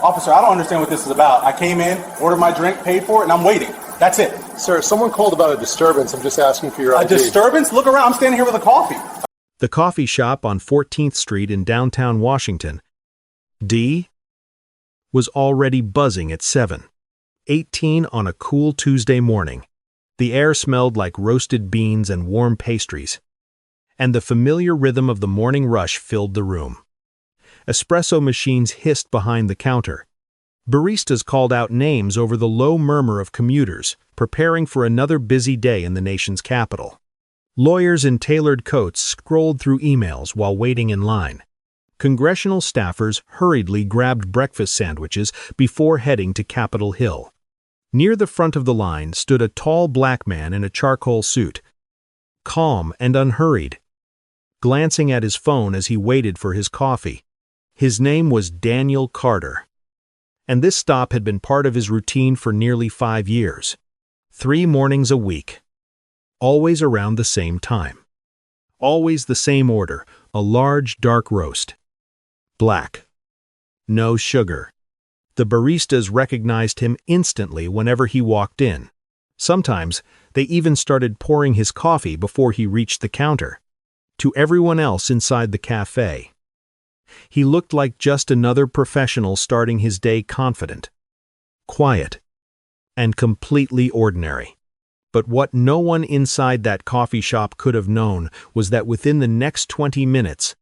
Officer, I don't understand what this is about. I came in, ordered my drink, paid for it, and I'm waiting. That's it. Sir, someone called about a disturbance. I'm just asking for your ID. A disturbance? Look around. I'm standing here with a coffee. The coffee shop on 14th Street in downtown Washington, D, was already buzzing at 7:18 on a cool Tuesday morning. The air smelled like roasted beans and warm pastries, and the familiar rhythm of the morning rush filled the room. Espresso machines hissed behind the counter. Baristas called out names over the low murmur of commuters, preparing for another busy day in the nation's capital. Lawyers in tailored coats scrolled through emails while waiting in line. Congressional staffers hurriedly grabbed breakfast sandwiches before heading to Capitol Hill. Near the front of the line stood a tall black man in a charcoal suit, calm and unhurried, glancing at his phone as he waited for his coffee. His name was Daniel Carter, and this stop had been part of his routine for nearly 5 years. 3 mornings a week, always around the same time. Always the same order, a large dark roast. Black. No sugar. The baristas recognized him instantly whenever he walked in. Sometimes, they even started pouring his coffee before he reached the counter. To everyone else inside the cafe, he looked like just another professional starting his day confident, quiet, and completely ordinary. But what no one inside that coffee shop could have known was that within the next 20 minutes,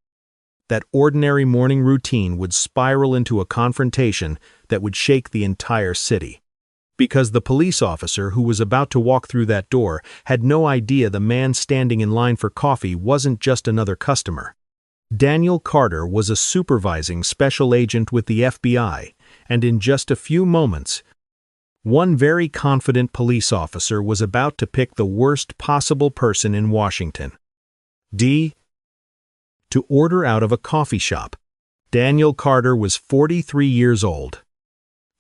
that ordinary morning routine would spiral into a confrontation that would shake the entire city. Because the police officer who was about to walk through that door had no idea the man standing in line for coffee wasn't just another customer. Daniel Carter was a supervising special agent with the FBI, and in just a few moments, one very confident police officer was about to pick the worst possible person in Washington, D, to order out of a coffee shop. Daniel Carter was 43 years old,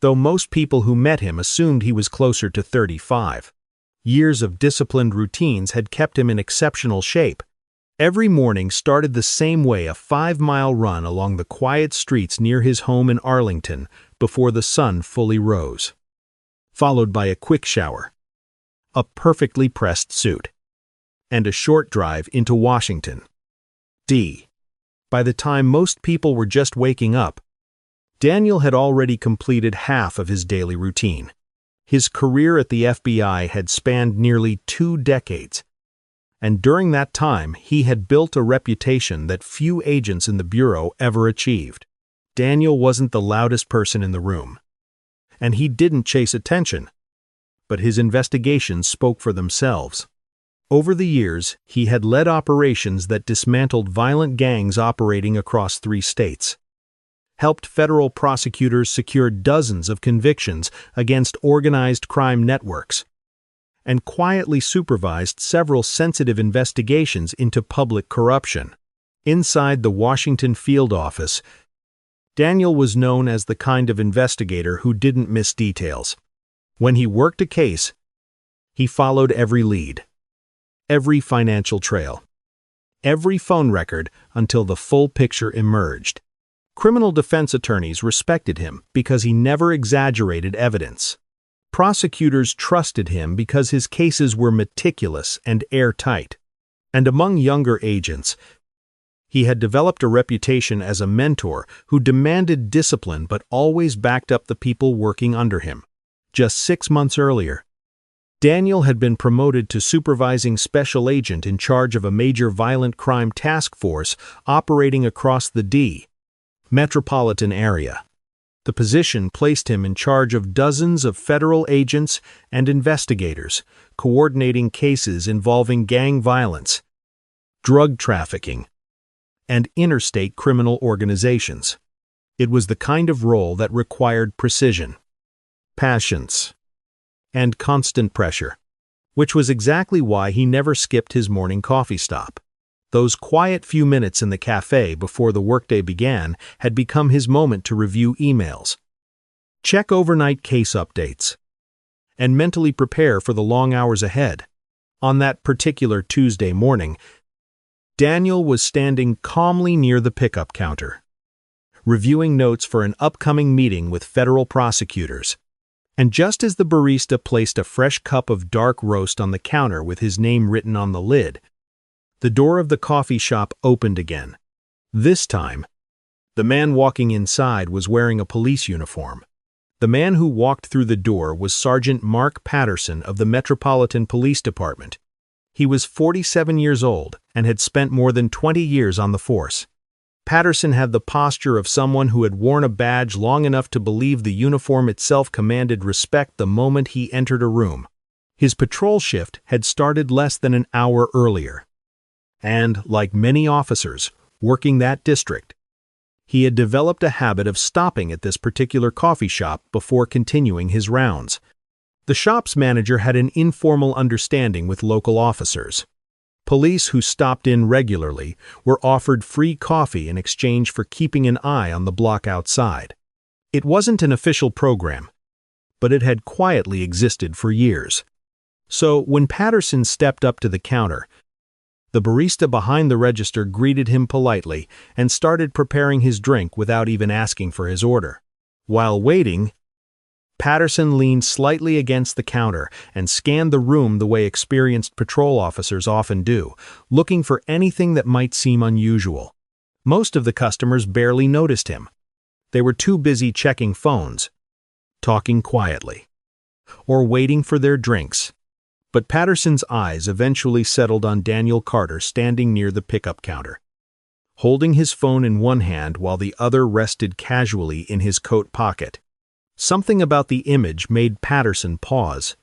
though most people who met him assumed he was closer to 35. Years of disciplined routines had kept him in exceptional shape. Every morning started the same way, a 5-mile run along the quiet streets near his home in Arlington before the sun fully rose, followed by a quick shower, a perfectly pressed suit, and a short drive into Washington, D. By the time most people were just waking up, Daniel had already completed half of his daily routine. His career at the FBI had spanned nearly 2 decades, and during that time he had built a reputation that few agents in the Bureau ever achieved. Daniel wasn't the loudest person in the room, and he didn't chase attention, but his investigations spoke for themselves. Over the years, he had led operations that dismantled violent gangs operating across 3 states, helped federal prosecutors secure dozens of convictions against organized crime networks, and quietly supervised several sensitive investigations into public corruption. Inside the Washington field office, Daniel was known as the kind of investigator who didn't miss details. When he worked a case, he followed every lead, every financial trail, every phone record until the full picture emerged. Criminal defense attorneys respected him because he never exaggerated evidence. Prosecutors trusted him because his cases were meticulous and airtight. And among younger agents, he had developed a reputation as a mentor who demanded discipline but always backed up the people working under him. Just 6 months earlier, Daniel had been promoted to supervising special agent in charge of a major violent crime task force operating across the D metropolitan area. The position placed him in charge of dozens of federal agents and investigators, coordinating cases involving gang violence, drug trafficking, and interstate criminal organizations. It was the kind of role that required precision, patience, and constant pressure, which was exactly why he never skipped his morning coffee stop. Those quiet few minutes in the cafe before the workday began had become his moment to review emails, check overnight case updates, and mentally prepare for the long hours ahead. On that particular Tuesday morning, Daniel was standing calmly near the pickup counter, reviewing notes for an upcoming meeting with federal prosecutors. And just as the barista placed a fresh cup of dark roast on the counter with his name written on the lid, the door of the coffee shop opened again. This time, the man walking inside was wearing a police uniform. The man who walked through the door was Sergeant Mark Patterson of the Metropolitan Police Department. He was 47 years old and had spent more than 20 years on the force. Patterson had the posture of someone who had worn a badge long enough to believe the uniform itself commanded respect the moment he entered a room. His patrol shift had started less than an hour earlier. And, like many officers working that district, he had developed a habit of stopping at this particular coffee shop before continuing his rounds. The shop's manager had an informal understanding with local officers. Police who stopped in regularly were offered free coffee in exchange for keeping an eye on the block outside. It wasn't an official program, but it had quietly existed for years. So when Patterson stepped up to the counter, the barista behind the register greeted him politely and started preparing his drink without even asking for his order. While waiting, Patterson leaned slightly against the counter and scanned the room the way experienced patrol officers often do, looking for anything that might seem unusual. Most of the customers barely noticed him. They were too busy checking phones, talking quietly, or waiting for their drinks. But Patterson's eyes eventually settled on Daniel Carter standing near the pickup counter, holding his phone in one hand while the other rested casually in his coat pocket. Something about the image made Patterson pause.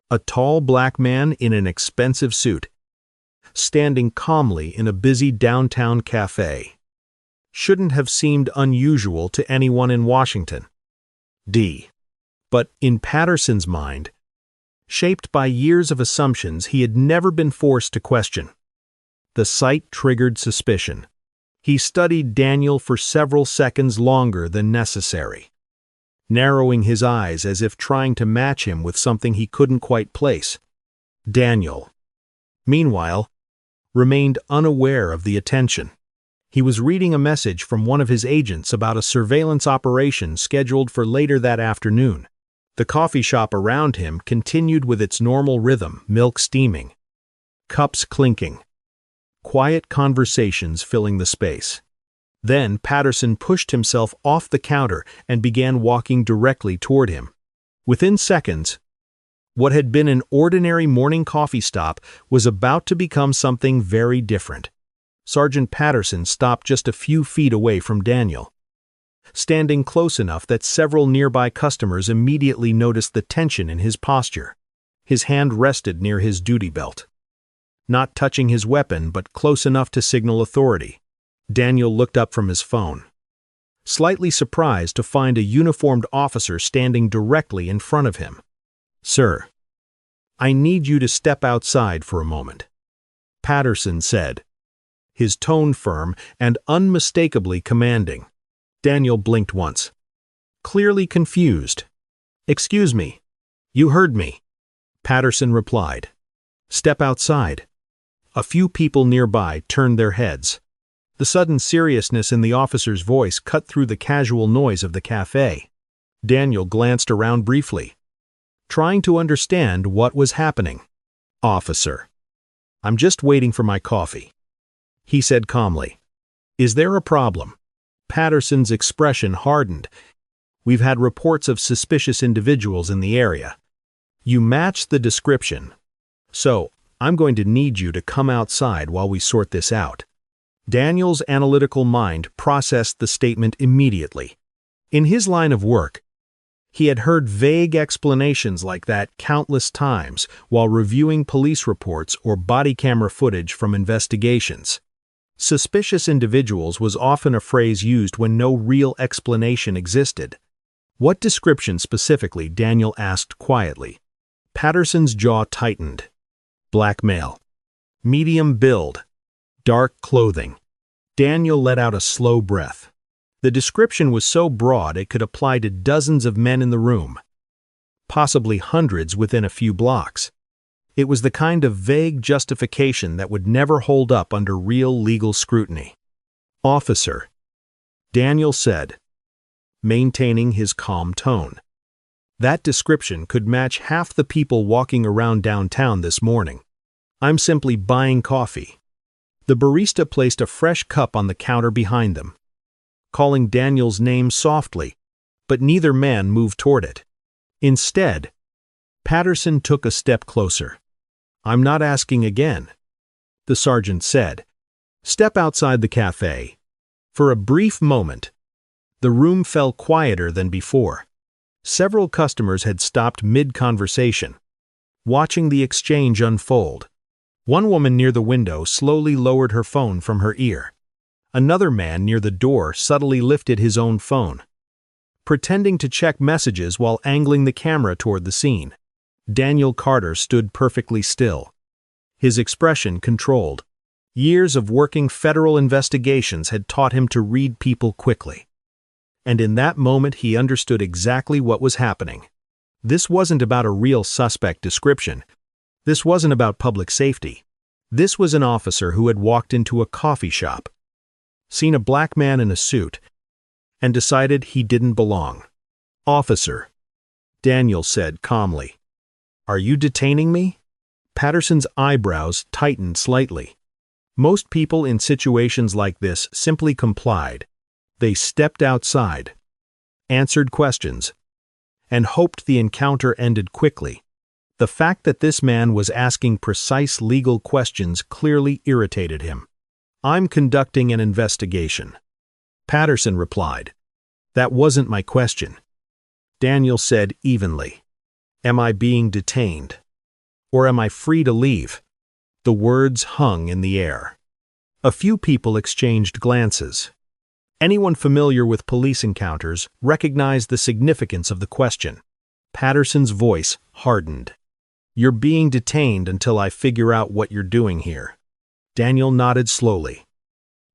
A tall black man in an expensive suit, standing calmly in a busy downtown cafe, shouldn't have seemed unusual to anyone in Washington, D. But in Patterson's mind, shaped by years of assumptions he had never been forced to question, the sight triggered suspicion. He studied Daniel for several seconds longer than necessary, narrowing his eyes as if trying to match him with something he couldn't quite place. Daniel, meanwhile, remained unaware of the attention. He was reading a message from one of his agents about a surveillance operation scheduled for later that afternoon. The coffee shop around him continued with its normal rhythm, milk steaming, cups clinking, quiet conversations filling the space. Then Patterson pushed himself off the counter and began walking directly toward him. Within seconds, what had been an ordinary morning coffee stop was about to become something very different. Sergeant Patterson stopped just a few feet away from Daniel, standing close enough that several nearby customers immediately noticed the tension in his posture. His hand rested near his duty belt, not touching his weapon but close enough to signal authority. Daniel looked up from his phone, slightly surprised to find a uniformed officer standing directly in front of him. "Sir, I need you to step outside for a moment," Patterson said, his tone firm and unmistakably commanding. Daniel blinked once, clearly confused. "Excuse me, you heard me," Patterson replied. "Step outside." A few people nearby turned their heads. The sudden seriousness in the officer's voice cut through the casual noise of the cafe. Daniel glanced around briefly, trying to understand what was happening. "Officer, I'm just waiting for my coffee," he said calmly. "Is there a problem?" Patterson's expression hardened. "We've had reports of suspicious individuals in the area. You match the description, so I'm going to need you to come outside while we sort this out." Daniel's analytical mind processed the statement immediately. In his line of work, he had heard vague explanations like that countless times while reviewing police reports or body camera footage from investigations. Suspicious individuals was often a phrase used when no real explanation existed. "What description specifically?" Daniel asked quietly. Patterson's jaw tightened. "Black male. Medium build. Dark clothing." Daniel let out a slow breath. The description was so broad it could apply to dozens of men in the room, possibly hundreds within a few blocks. It was the kind of vague justification that would never hold up under real legal scrutiny. "Officer, Daniel said, maintaining his calm tone. That description could match half the people walking around downtown this morning. I'm simply buying coffee. The barista placed a fresh cup on the counter behind them, calling Daniel's name softly, but neither man moved toward it. Instead, Patterson took a step closer. I'm not asking again, the sergeant said. Step outside the cafe. For a brief moment, the room fell quieter than before. Several customers had stopped mid-conversation, watching the exchange unfold. One woman near the window slowly lowered her phone from her ear. Another man near the door subtly lifted his own phone, pretending to check messages while angling the camera toward the scene. Daniel Carter stood perfectly still, his expression controlled. Years of working federal investigations had taught him to read people quickly. And in that moment he understood exactly what was happening. This wasn't about a real suspect description. This wasn't about public safety. This was an officer who had walked into a coffee shop, seen a black man in a suit, and decided he didn't belong. Officer, Daniel said calmly, are you detaining me? Patterson's eyebrows tightened slightly. Most people in situations like this simply complied. They stepped outside, answered questions, and hoped the encounter ended quickly. The fact that this man was asking precise legal questions clearly irritated him. I'm conducting an investigation, Patterson replied. That wasn't my question. Daniel said evenly. Am I being detained? Or am I free to leave? The words hung in the air. A few people exchanged glances. Anyone familiar with police encounters recognized the significance of the question. Patterson's voice hardened. You're being detained until I figure out what you're doing here. Daniel nodded slowly,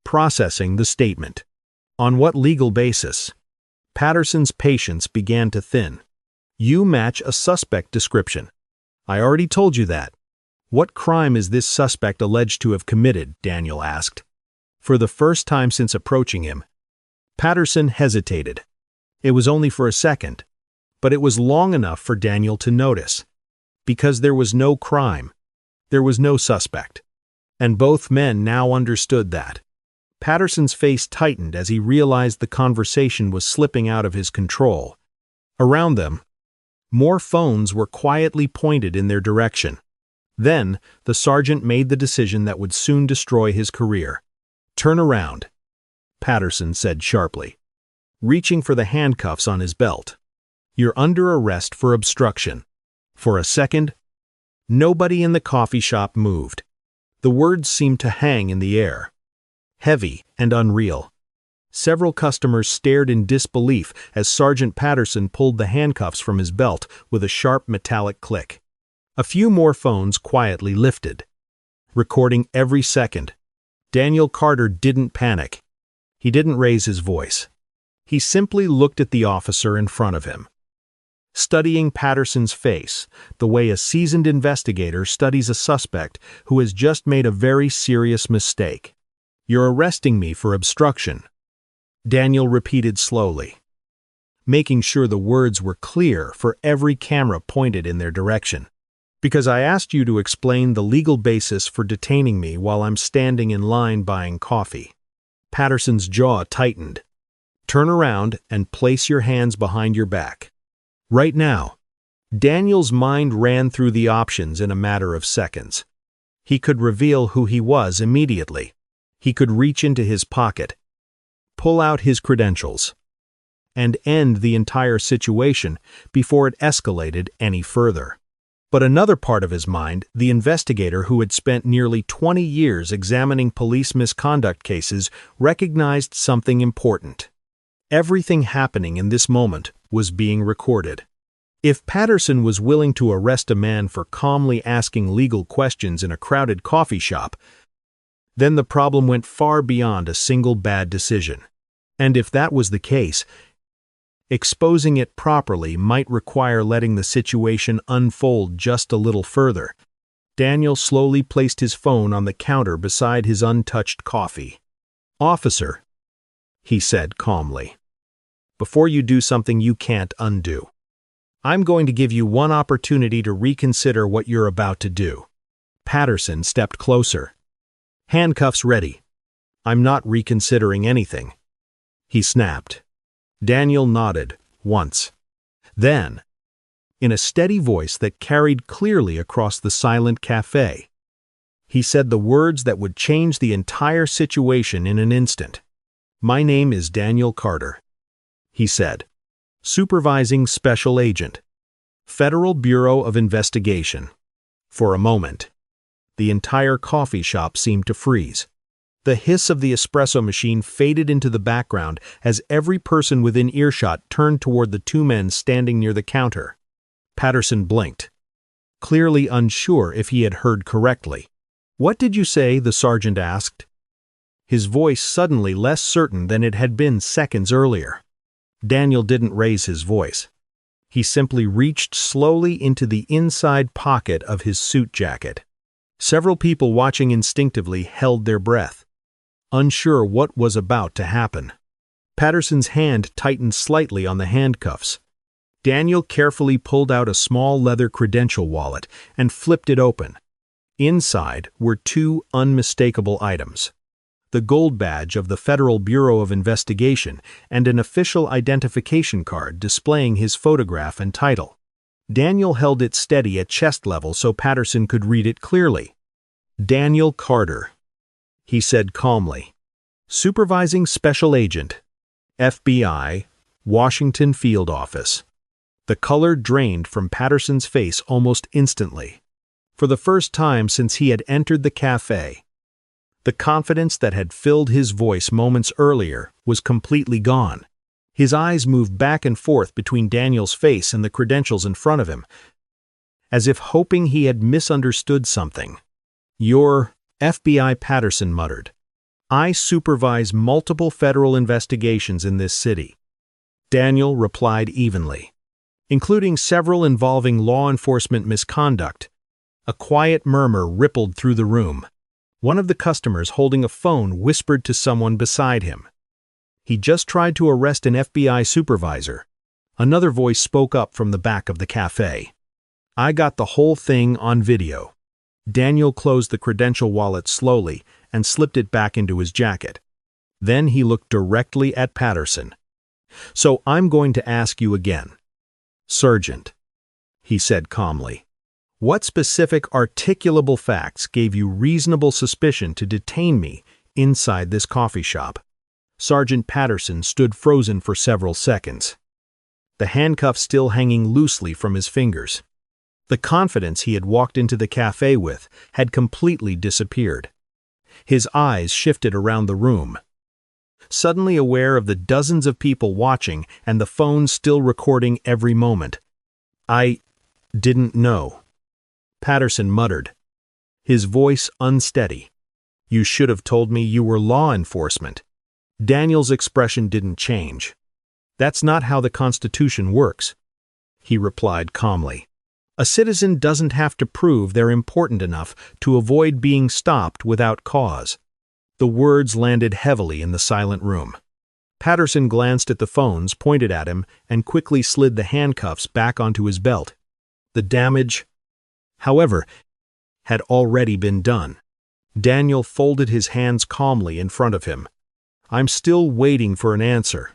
processing the statement. On what legal basis? Patterson's patience began to thin. You match a suspect description. I already told you that. What crime is this suspect alleged to have committed? Daniel asked. For the first time since approaching him, Patterson hesitated. It was only for a second, but it was long enough for Daniel to notice. Because there was no crime, there was no suspect. And both men now understood that. Patterson's face tightened as he realized the conversation was slipping out of his control. Around them, more phones were quietly pointed in their direction. Then, the sergeant made the decision that would soon destroy his career. Turn around, Patterson said sharply, reaching for the handcuffs on his belt. You're under arrest for obstruction. For a second, nobody in the coffee shop moved. The words seemed to hang in the air, heavy and unreal. Several customers stared in disbelief as Sergeant Patterson pulled the handcuffs from his belt with a sharp metallic click. A few more phones quietly lifted, recording every second. Daniel Carter didn't panic. He didn't raise his voice. He simply looked at the officer in front of him, studying Patterson's face the way a seasoned investigator studies a suspect who has just made a very serious mistake. You're arresting me for obstruction, Daniel repeated slowly, making sure the words were clear for every camera pointed in their direction. Because I asked you to explain the legal basis for detaining me while I'm standing in line buying coffee. Patterson's jaw tightened. Turn around and place your hands behind your back. Right now. Daniel's mind ran through the options in a matter of seconds. He could reveal who he was immediately. He could reach into his pocket, pull out his credentials, and end the entire situation before it escalated any further. But another part of his mind, the investigator who had spent nearly 20 years examining police misconduct cases, recognized something important. Everything happening in this moment was being recorded. If Patterson was willing to arrest a man for calmly asking legal questions in a crowded coffee shop, then the problem went far beyond a single bad decision. And if that was the case, exposing it properly might require letting the situation unfold just a little further. Daniel slowly placed his phone on the counter beside his untouched coffee. Officer, he said calmly. "Before you do something you can't undo. I'm going to give you one opportunity to reconsider what you're about to do." Patterson stepped closer. "Handcuffs ready. I'm not reconsidering anything," he snapped. Daniel nodded once. Then, in a steady voice that carried clearly across the silent cafe, he said the words that would change the entire situation in an instant. "My name is Daniel Carter," he said. "Supervising Special Agent, Federal Bureau of Investigation." For a moment, the entire coffee shop seemed to freeze. The hiss of the espresso machine faded into the background as every person within earshot turned toward the two men standing near the counter. Patterson blinked, clearly unsure if he had heard correctly. "What did you say?" the sergeant asked, his voice suddenly less certain than it had been seconds earlier. Daniel didn't raise his voice. He simply reached slowly into the inside pocket of his suit jacket. Several people watching instinctively held their breath, unsure what was about to happen. Patterson's hand tightened slightly on the handcuffs. Daniel carefully pulled out a small leather credential wallet and flipped it open. Inside were two unmistakable items: the gold badge of the Federal Bureau of Investigation and an official identification card displaying his photograph and title. Daniel held it steady at chest level so Patterson could read it clearly. "Daniel Carter," he said calmly. "Supervising Special Agent, FBI, Washington Field Office." The color drained from Patterson's face almost instantly. For the first time since he had entered the cafe, the confidence that had filled his voice moments earlier was completely gone. His eyes moved back and forth between Daniel's face and the credentials in front of him, as if hoping he had misunderstood something. "You're FBI," Patterson muttered. "I supervise multiple federal investigations in this city." Daniel replied evenly, "Including several involving law enforcement misconduct." A quiet murmur rippled through the room. One of the customers holding a phone whispered to someone beside him, "He just tried to arrest an FBI supervisor." Another voice spoke up from the back of the cafe. "I got the whole thing on video." Daniel closed the credential wallet slowly and slipped it back into his jacket. Then he looked directly at Patterson. "So I'm going to ask you again, Sergeant," he said calmly. "What specific articulable facts gave you reasonable suspicion to detain me inside this coffee shop?" Sergeant Patterson stood frozen for several seconds, the handcuffs still hanging loosely from his fingers. The confidence he had walked into the cafe with had completely disappeared. His eyes shifted around the room, suddenly aware of the dozens of people watching and the phone still recording every moment. "I didn't know," Patterson muttered, his voice unsteady. "You should have told me you were law enforcement." Daniel's expression didn't change. "That's not how the Constitution works," he replied calmly. "A citizen doesn't have to prove they're important enough to avoid being stopped without cause." The words landed heavily in the silent room. Patterson glanced at the phones pointed at him and quickly slid the handcuffs back onto his belt. The damage, however, had already been done. Daniel folded his hands calmly in front of him. "I'm still waiting for an answer,"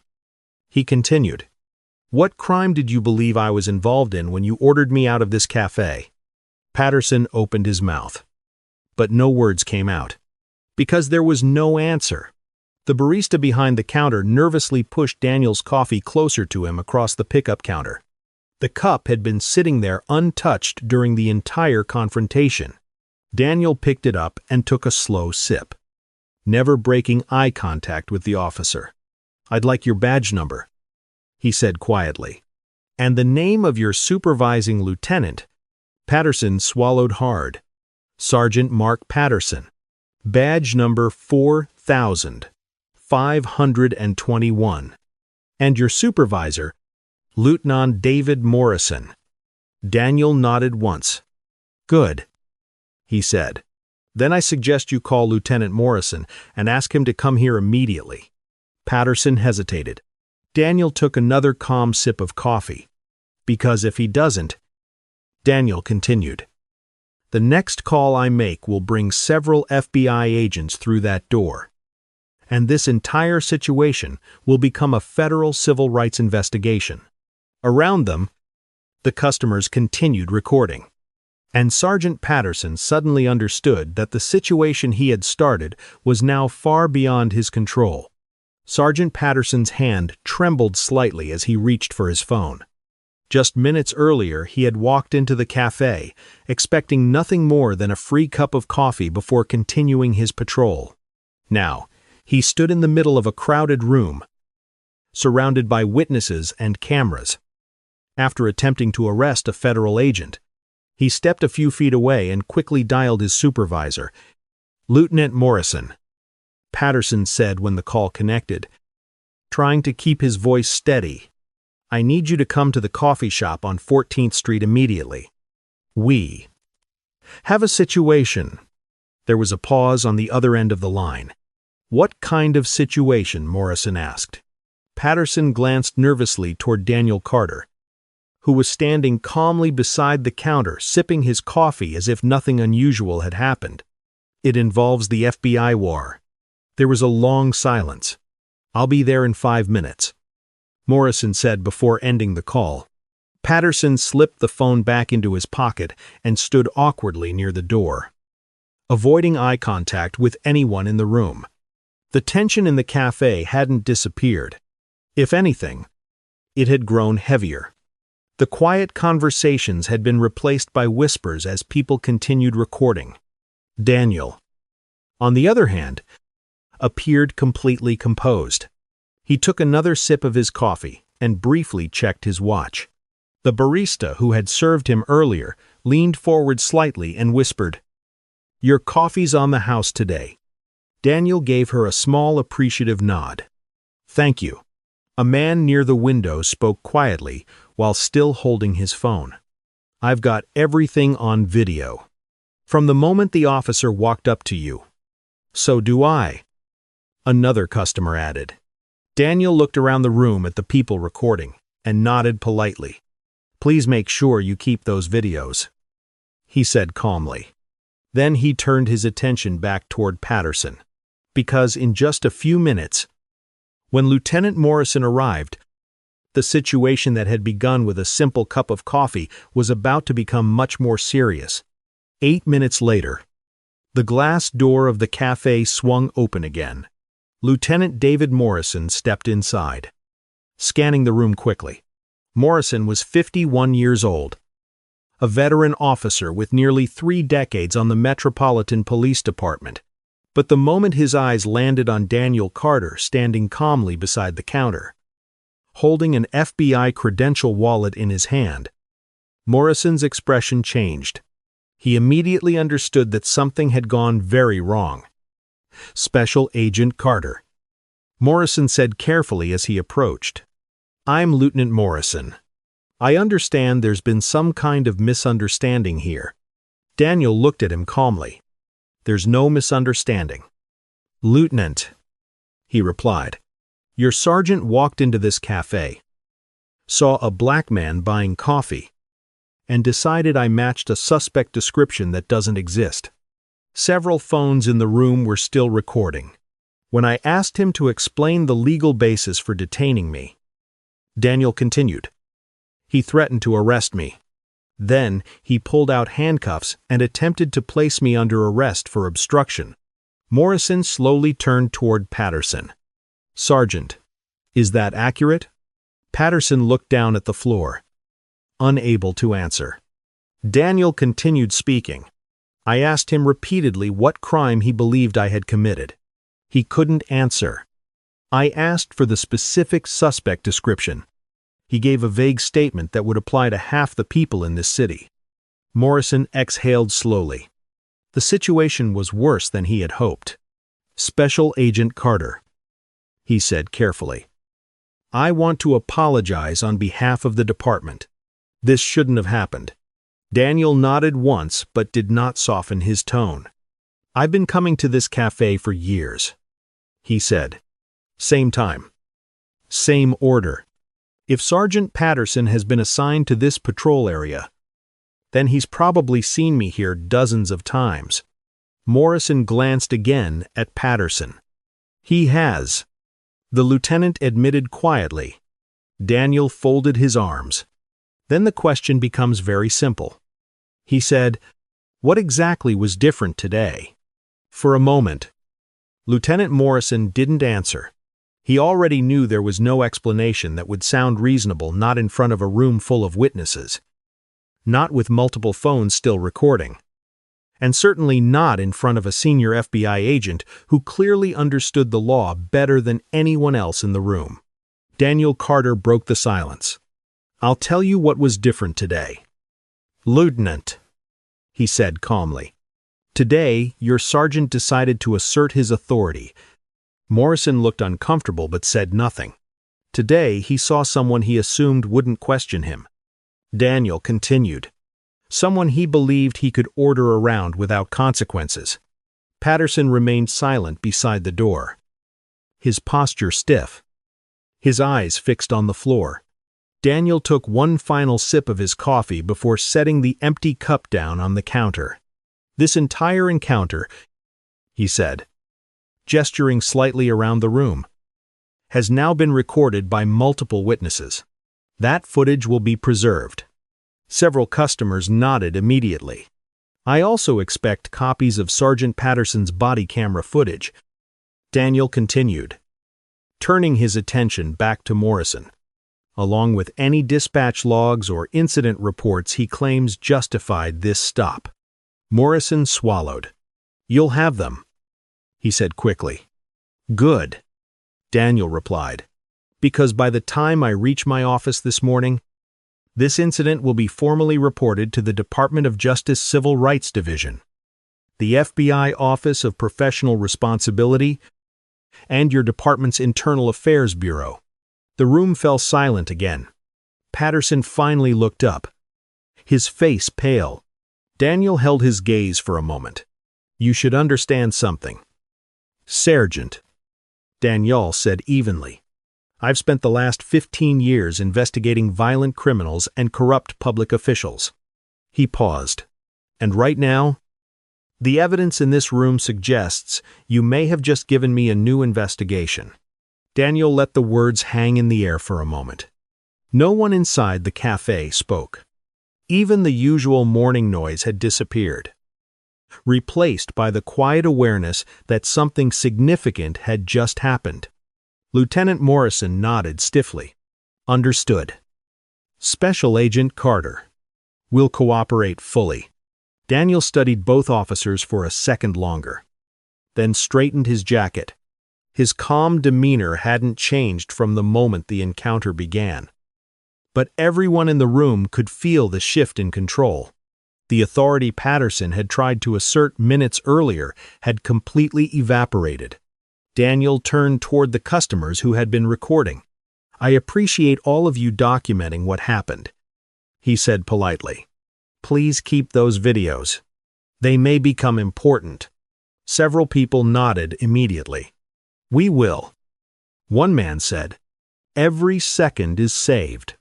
he continued. "What crime did you believe I was involved in when you ordered me out of this cafe?" Patterson opened his mouth, but no words came out, because there was no answer. The barista behind the counter nervously pushed Daniel's coffee closer to him across the pickup counter. The cup had been sitting there untouched during the entire confrontation. Daniel picked it up and took a slow sip, never breaking eye contact with the officer. "I'd like your badge number," he said quietly. "And the name of your supervising lieutenant." Patterson swallowed hard. "Sergeant Mark Patterson. Badge number 4521. And your supervisor, Lieutenant David Morrison." Daniel nodded once. "Good," he said. "Then I suggest you call Lieutenant Morrison and ask him to come here immediately." Patterson hesitated. Daniel took another calm sip of coffee. Because if he doesn't, Daniel continued. The next call I make will bring several FBI agents through that door. And this entire situation will become a federal civil rights investigation. Around them, the customers continued recording. And Sergeant Patterson suddenly understood that the situation he had started was now far beyond his control. Sergeant Patterson's hand trembled slightly as he reached for his phone. Just minutes earlier, he had walked into the cafe, expecting nothing more than a free cup of coffee before continuing his patrol. Now, he stood in the middle of a crowded room, surrounded by witnesses and cameras. After attempting to arrest a federal agent, he stepped a few feet away and quickly dialed his supervisor. "Lieutenant Morrison," Patterson said when the call connected, trying to keep his voice steady. "I need you to come to the coffee shop on 14th Street immediately. We have a situation." There was a pause on the other end of the line. "What kind of situation?" Morrison asked. Patterson glanced nervously toward Daniel Carter, who was standing calmly beside the counter, sipping his coffee as if nothing unusual had happened. "It involves the FBI war." There was a long silence. "I'll be there in 5 minutes," Morrison said before ending the call. Patterson slipped the phone back into his pocket and stood awkwardly near the door, avoiding eye contact with anyone in the room. The tension in the cafe hadn't disappeared. If anything, it had grown heavier. The quiet conversations had been replaced by whispers as people continued recording. Daniel, on the other hand, appeared completely composed. He took another sip of his coffee and briefly checked his watch. The barista who had served him earlier leaned forward slightly and whispered, "Your coffee's on the house today." Daniel gave her a small appreciative nod. "Thank you." A man near the window spoke quietly while still holding his phone. "I've got everything on video. From the moment the officer walked up to you." "So do I," another customer added. Daniel looked around the room at the people recording and nodded politely. "Please make sure you keep those videos," he said calmly. Then he turned his attention back toward Patterson, because in just a few minutes, when Lieutenant Morrison arrived, the situation that had begun with a simple cup of coffee was about to become much more serious. 8 minutes later, the glass door of the cafe swung open again. Lieutenant David Morrison stepped inside, scanning the room quickly. Morrison was 51 years old, a veteran officer with nearly 3 decades on the Metropolitan Police Department. But the moment his eyes landed on Daniel Carter standing calmly beside the counter, holding an FBI credential wallet in his hand, Morrison's expression changed. He immediately understood that something had gone very wrong. "Special Agent Carter," Morrison said carefully as he approached. "I'm Lieutenant Morrison. I understand there's been some kind of misunderstanding here." Daniel looked at him calmly. "There's no misunderstanding, Lieutenant," he replied. "Your sergeant walked into this cafe, saw a black man buying coffee, and decided I matched a suspect description that doesn't exist. Several phones in the room were still recording. When I asked him to explain the legal basis for detaining me," Daniel continued, "he threatened to arrest me. Then he pulled out handcuffs and attempted to place me under arrest for obstruction." Morrison slowly turned toward Patterson. "Sergeant, is that accurate?" Patterson looked down at the floor, unable to answer. Daniel continued speaking. "I asked him repeatedly what crime he believed I had committed. He couldn't answer. I asked for the specific suspect description. He gave a vague statement that would apply to half the people in this city." Morrison exhaled slowly. The situation was worse than he had hoped. "Special Agent Carter," he said carefully, "I want to apologize on behalf of the department. This shouldn't have happened." Daniel nodded once but did not soften his tone. "I've been coming to this cafe for years," he said, Same time. Same order. If Sergeant Patterson has been assigned to this patrol area, then he's probably seen me here dozens of times. Morrison glanced again at Patterson. He has. The lieutenant admitted quietly. Daniel folded his arms. Then the question becomes very simple. He said, "What exactly was different today?" For a moment, Lieutenant Morrison didn't answer. He already knew there was no explanation that would sound reasonable, not in front of a room full of witnesses, not with multiple phones still recording, and certainly not in front of a senior FBI agent who clearly understood the law better than anyone else in the room. Daniel Carter broke the silence. "I'll tell you what was different today. Lieutenant," he said calmly. "Today, your sergeant decided to assert his authority." Morrison looked uncomfortable but said nothing. Today, he saw someone he assumed wouldn't question him. Daniel continued. Someone he believed he could order around without consequences. Patterson remained silent beside the door, his posture stiff, his eyes fixed on the floor. Daniel took one final sip of his coffee before setting the empty cup down on the counter. "This entire encounter," he said, gesturing slightly around the room, "has now been recorded by multiple witnesses. That footage will be preserved." Several customers nodded immediately. "I also expect copies of Sergeant Patterson's body camera footage," Daniel continued, turning his attention back to Morrison, "along with any dispatch logs or incident reports he claims justified this stop." Morrison swallowed. "You'll have them," he said quickly. "Good," Daniel replied, "because by the time I reach my office this morning, this incident will be formally reported to the Department of Justice Civil Rights Division, the FBI Office of Professional Responsibility, and your department's Internal Affairs Bureau." The room fell silent again. Patterson finally looked up, his face pale. Daniel held his gaze for a moment. "You should understand something, Sergeant," Daniel said evenly. "I've spent the last 15 years investigating violent criminals and corrupt public officials." He paused. "And right now, the evidence in this room suggests you may have just given me a new investigation." Daniel let the words hang in the air for a moment. No one inside the cafe spoke. Even the usual morning noise had disappeared, replaced by the quiet awareness that something significant had just happened. Lieutenant Morrison nodded stiffly. "Understood. Special Agent Carter. We'll cooperate fully." Daniel studied both officers for a second longer, then straightened his jacket. His calm demeanor hadn't changed from the moment the encounter began. But everyone in the room could feel the shift in control. The authority Patterson had tried to assert minutes earlier had completely evaporated. Daniel turned toward the customers who had been recording. "I appreciate all of you documenting what happened," he said politely. "Please keep those videos. They may become important." Several people nodded immediately. "We will," one man said. "Every second is saved."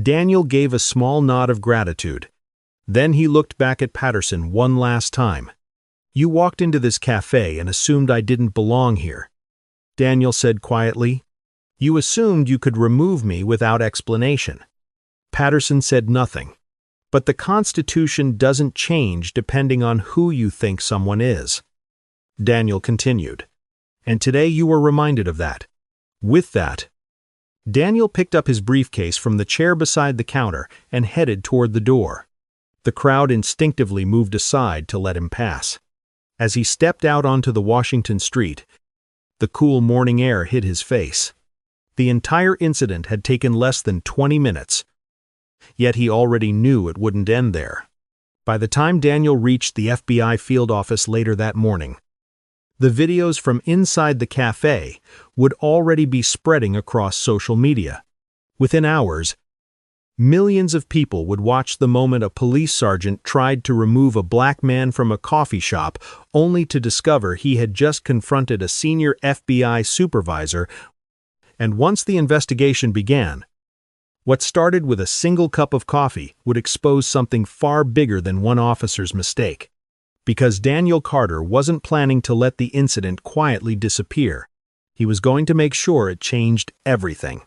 Daniel gave a small nod of gratitude. Then he looked back at Patterson one last time. "You walked into this cafe and assumed I didn't belong here," Daniel said quietly. "You assumed you could remove me without explanation." Patterson said nothing. "But the Constitution doesn't change depending on who you think someone is," Daniel continued. "And today you were reminded of that." With that, Daniel picked up his briefcase from the chair beside the counter and headed toward the door. The crowd instinctively moved aside to let him pass. As he stepped out onto the Washington street, the cool morning air hit his face. The entire incident had taken less than 20 minutes, yet he already knew it wouldn't end there. By the time Daniel reached the FBI field office later that morning, the videos from inside the cafe would already be spreading across social media. Within hours, millions of people would watch the moment a police sergeant tried to remove a black man from a coffee shop only to discover he had just confronted a senior FBI supervisor And once the investigation began, what started with a single cup of coffee would expose something far bigger than one officer's mistake. Because Daniel Carter wasn't planning to let the incident quietly disappear. He was going to make sure it changed everything.